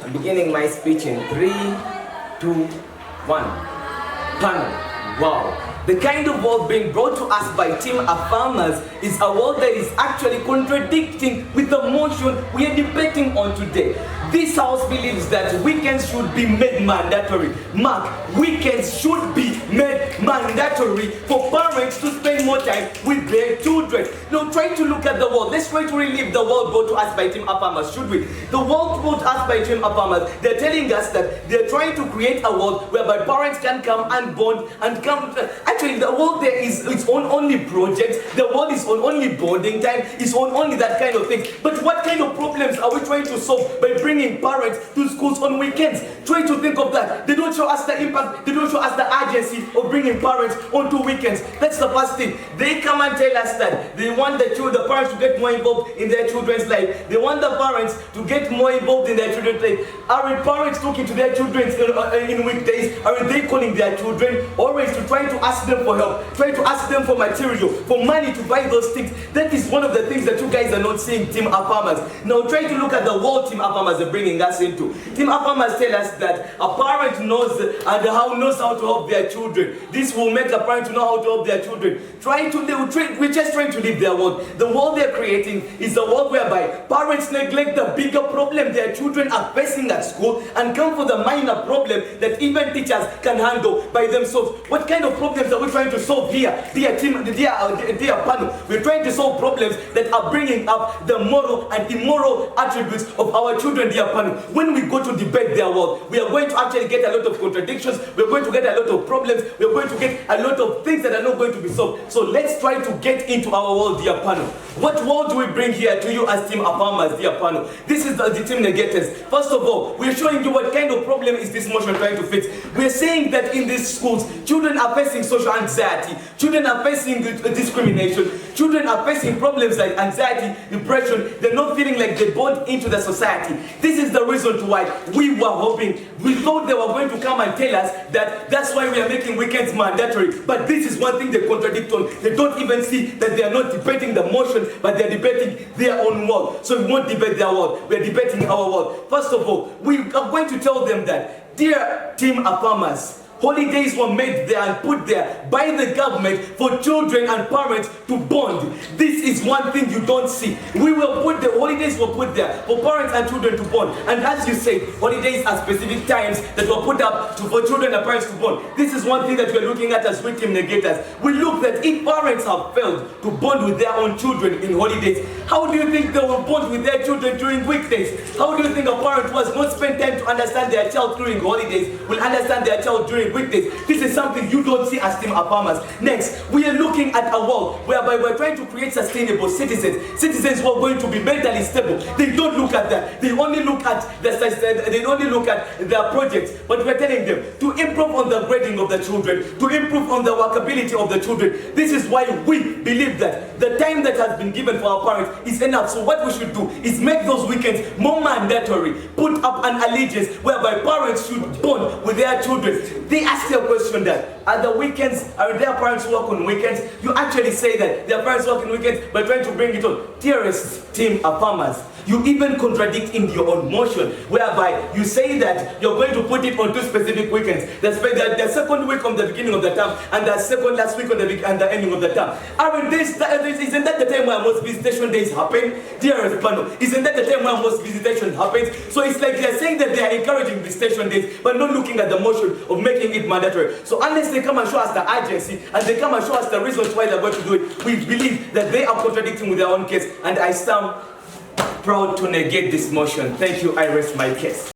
I'm beginning my speech in 3, 2, 1. Panel. Wow. The kind of world being brought to us by Team Afamas is a world that is actually contradicting with the motion we are debating on today. This house believes that weekends should be made mandatory. Mark, weekends should be made mandatory for parents to spend more time with their children. Now try to look at the world. Let's try to relive the world brought to us by Team Afamas, should we? The world brought to us by Team Afamas, they're telling us that they're trying to create a world whereby parents can come and bond and come. Actually, the world there is its own only project. The world is on only bonding time. It's on only that kind of thing. But what kind of problems are we trying to solve by bringing parents to schools on weekends? Try to think of that. They don't show us the impact. They don't show us the urgency of bringing parents onto weekends. That's the first thing. They come and tell us that they want the parents to get more involved in their children's life. They want the parents to get more involved in their children's life. Are parents talking to their children in weekdays? Are they calling their children always to try to ask them for help, try to ask them for material, for money to buy those things? That is one of the things that you guys are not seeing, Team Afamas. Now try to look at the world Team Afamas are bringing us into. Team Afamas tell us that a parent knows how to help their children. This will make a parent to know how to help their children. We're just trying to live their world. The world they're creating is the world whereby parents neglect the bigger problem their children are facing at school and come for the minor problem that even teachers can handle by themselves. What kind of problems are we trying to solve here, dear team, dear panel? We're trying to solve problems that are bringing up the moral and immoral attributes of our children, dear panel. When we go to debate their world, we are going to actually get a lot of contradictions. We're going to get a lot of problems. We're going to get a lot of things that are not going to be solved. So let's try to get into our world, dear panel. What world do we bring here to you as Team Afamas, dear panel? This is the Team Negators. First of all, we're showing you what kind of problem is this motion trying to fix. We're saying that in these schools, children are facing social anxiety. Children are facing discrimination. Children are facing problems like anxiety, depression. They're not feeling like they bond into the society. This is the reason why we were hoping. We thought they were going to come and tell us that that's why we are making weekends mandatory. But this is one thing they contradict on. They don't even see that they are not debating the motion, but they're debating their own world. So we won't debate their world. We're debating our world. First of all, we are going to tell them that, dear Team Afamas, holidays were made there and put there by the government for children and parents to bond. This is one thing you don't see. The holidays were put there for parents and children to bond. And as you say, holidays are specific times that were put up for children and parents to bond. This is one thing that we're looking at as Team Negators. We look that if parents have failed to bond with their own children in holidays, how do you think they will bond with their children during weekdays? How do you think a parent who has not spent time to understand their child during holidays will understand their child during weekdays? This is something you don't see as Team Afamas. Next, we are looking at a world whereby we're trying to create sustainable citizens. Citizens who are going to be mentally stable. They don't look at that. They only look at their projects. But we're telling them to improve on the grading of the children, to improve on the workability of the children. This is why we believe that the time that has been given for our parents is enough. So what we should do is make those weekends more mandatory. Put up an allegiance whereby parents should bond with their children. They ask a question that are their parents who work on weekends? You actually say that their parents work on weekends by trying to bring it on. Dearest Team Afamas, you even contradict in your own motion, whereby you say that you're going to put it on 2 specific weekends. The second week of the beginning of the term and the second last week of and the ending of the term. Isn't that the time where most visitation days happen? Dearest panel, isn't that the time where most visitation happens? So it's like they're saying that they are encouraging visitation days, but not looking at the motion of making it mandatory. So unless they come and show us the urgency and they come and show us the reasons why they're going to do it, we believe that they are contradicting with their own case. And I stand proud to negate this motion. Thank you. I rest my case.